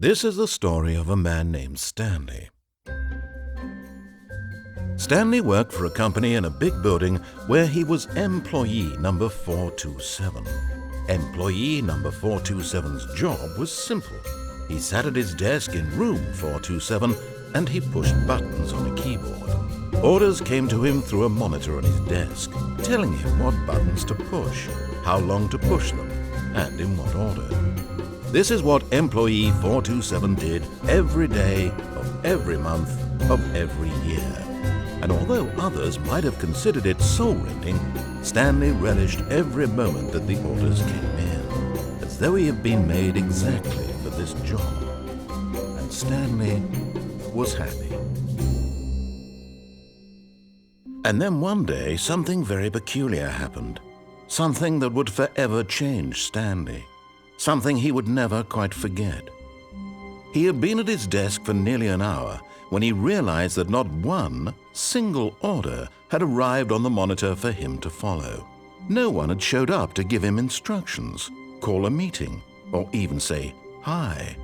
This is the story of a man named Stanley. Stanley worked for a company in a big building where he was employee number 427. Employee number 427's job was simple. He sat at his desk in room 427 and he pushed buttons on a keyboard. Orders came to him through a monitor on his desk, telling him what buttons to push, how long to push them, and in what order. This is what employee 427 did every day of every month of every year. And although others might have considered it soul-rending, Stanley relished every moment that the orders came in, as though he had been made exactly for this job. And Stanley was happy. And then one day, something very peculiar happened. Something that would forever change Stanley. Something he would never quite forget. He had been at his desk for nearly an hour when he realized that not one single order had arrived on the monitor for him to follow. No one had showed up to give him instructions, call a meeting, or even say hi.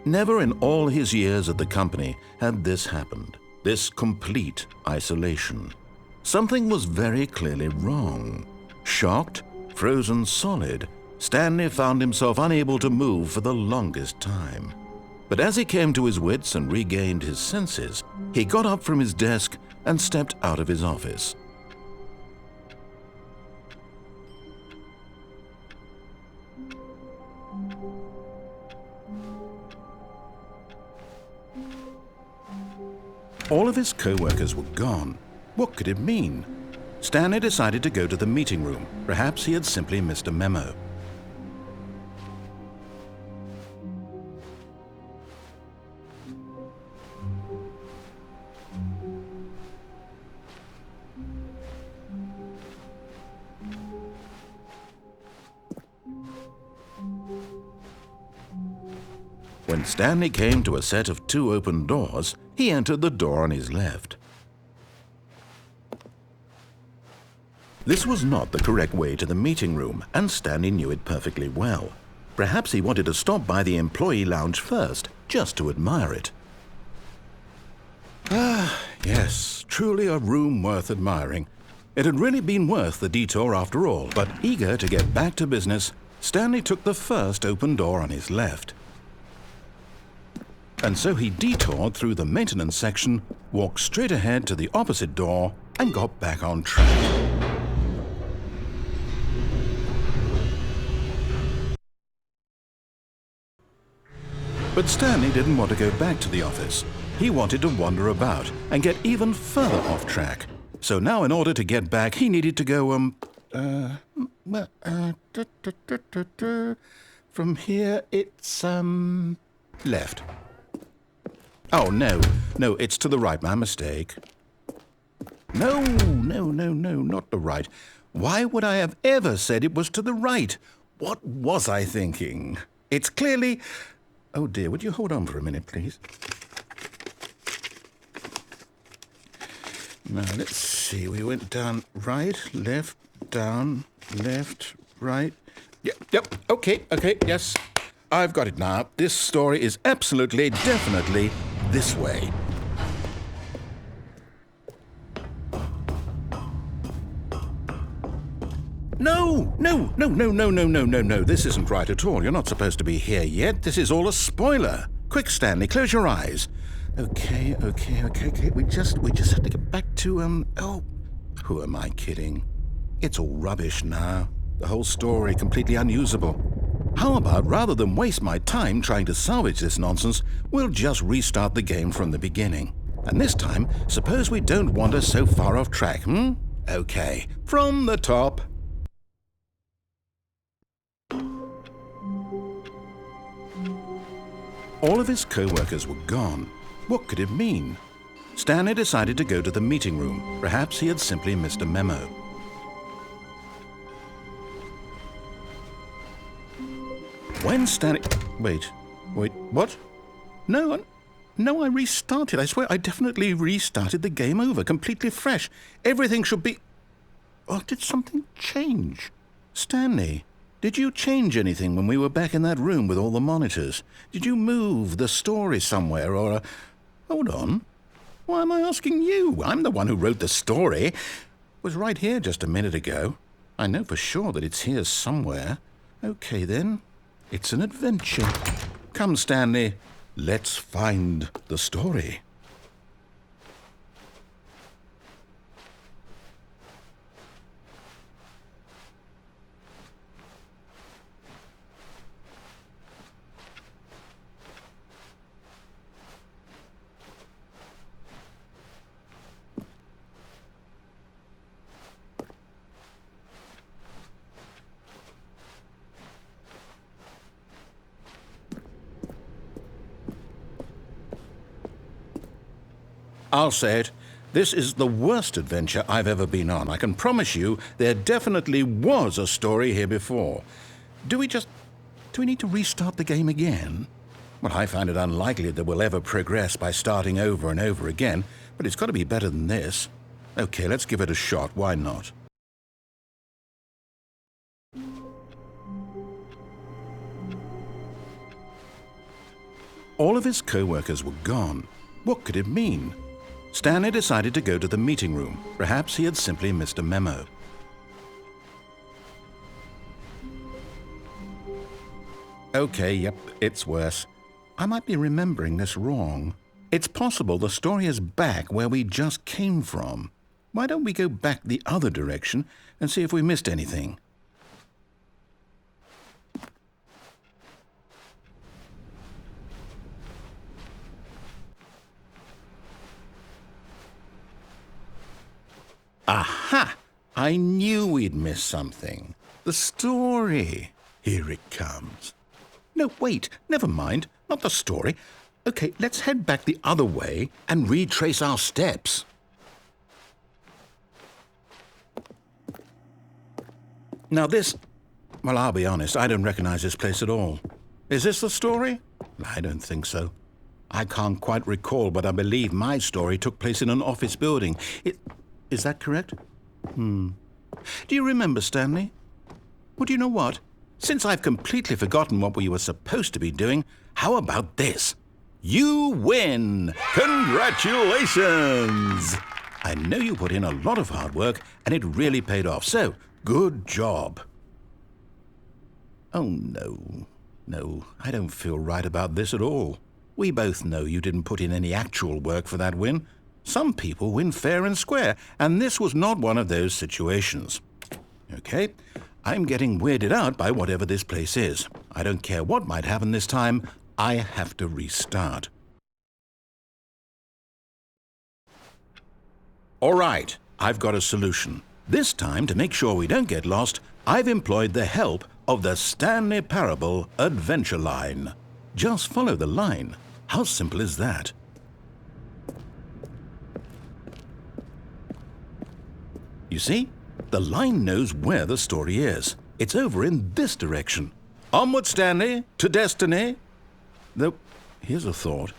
Never in all his years at the company had this happened, this complete isolation. Something was very clearly wrong. Shocked, frozen solid, Stanley found himself unable to move for the longest time. But as he came to his wits and regained his senses, he got up from his desk and stepped out of his office. All of his co-workers were gone. What could it mean? Stanley decided to go to the meeting room. Perhaps he had simply missed a memo. When Stanley came to a set of 2 open doors, he entered the door on his left. This was not the correct way to the meeting room, and Stanley knew it perfectly well. Perhaps he wanted to stop by the employee lounge first, just to admire it. Ah, yes, truly a room worth admiring. It had really been worth the detour after all, but eager to get back to business, Stanley took the first open door on his left. And so he detoured through the maintenance section, walked straight ahead to the opposite door, and got back on track. But Stanley didn't want to go back to the office. He wanted to wander about and get even further off track. So now in order to get back, he needed to go, from here it's, left. Oh, no, it's to the right, my mistake. No, not the right. Why would I have ever said it was to the right? What was I thinking? It's clearly... Oh dear, would you hold on for a minute, please? Now, let's see, we went down right, left, down, left, right. Yep, okay, yes. I've got it now. This story is absolutely, definitely this way. No. This isn't right at all. You're not supposed to be here yet. This is all a spoiler. Quick, Stanley, close your eyes. Okay. We just have to get back to, oh, who am I kidding? It's all rubbish now. The whole story completely unusable. How about, rather than waste my time trying to salvage this nonsense, we'll just restart the game from the beginning. And this time, suppose we don't wander so far off track, Okay, from the top. All of his co-workers were gone. What could it mean? Stanley decided to go to the meeting room. Perhaps he had simply missed a memo. When Stanley... Wait, what? No, I restarted. I swear I definitely restarted the game over, completely fresh. Everything should be... Oh, did something change? Stanley, Did you change anything when we were back in that room with all the monitors? Did you move the story somewhere or... Hold on. Why am I asking you? I'm the one who wrote the story. It was right here just a minute ago. I know for sure that it's here somewhere. Okay, then. It's an adventure. Come, Stanley. Let's find the story. I'll say it. This is the worst adventure I've ever been on. I can promise you there definitely was a story here before. Do we need to restart the game again? Well, I find it unlikely that we'll ever progress by starting over and over again, but it's got to be better than this. Okay, let's give it a shot. Why not? All of his co-workers were gone. What could it mean? Stanley decided to go to the meeting room. Perhaps he had simply missed a memo. Okay, yep, it's worse. I might be remembering this wrong. It's possible the story is back where we just came from. Why don't we go back the other direction and see if we missed anything? Aha! I knew we'd miss something. The story. Here it comes. No, wait, never mind. Not the story. Okay, let's head back the other way and retrace our steps. Now this... Well, I'll be honest, I don't recognize this place at all. Is this the story? I don't think so. I can't quite recall, but I believe my story took place in an office building. Is that correct? Do you remember, Stanley? Well, do you know what? Since I've completely forgotten what we were supposed to be doing, how about this? You win! Congratulations! I know you put in a lot of hard work, and it really paid off, so good job. Oh, no. No, I don't feel right about this at all. We both know you didn't put in any actual work for that win. Some people win fair and square, and this was not one of those situations. Okay, I'm getting weirded out by whatever this place is. I don't care what might happen this time, I have to restart. All right, I've got a solution. This time, to make sure we don't get lost, I've employed the help of the Stanley Parable adventure line. Just follow the line. How simple is that? You see, the line knows where the story is. It's over in this direction. Onward, Stanley, to destiny. Though, here's a thought.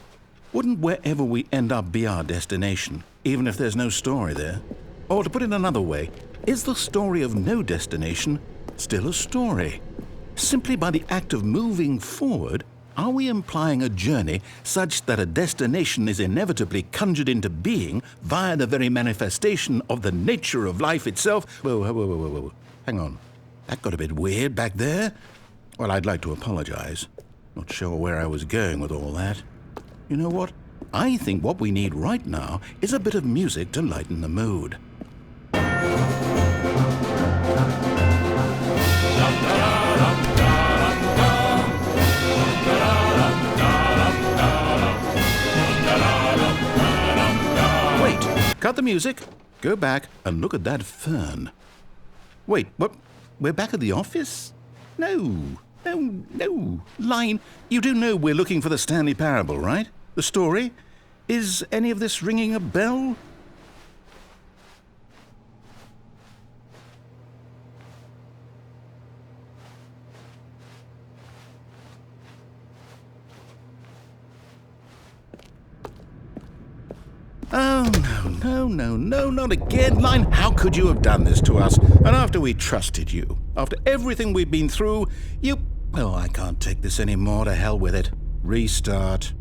Wouldn't wherever we end up be our destination, even if there's no story there? Or to put it another way, is the story of no destination still a story? Simply by the act of moving forward, are we implying a journey such that a destination is inevitably conjured into being via the very manifestation of the nature of life itself? Whoa. Hang on. That got a bit weird back there. Well, I'd like to apologize. Not sure where I was going with all that. You know what? I think what we need right now is a bit of music to lighten the mood. Cut the music, go back and look at that fern. Wait, what? We're back at the office? No. Line, you do know we're looking for the Stanley Parable, right? The story? Is any of this ringing a bell? Oh, no, not again, Line. How could you have done this to us? And after we trusted you? After everything we've been through, you... Oh, I can't take this anymore. To hell with it. Restart.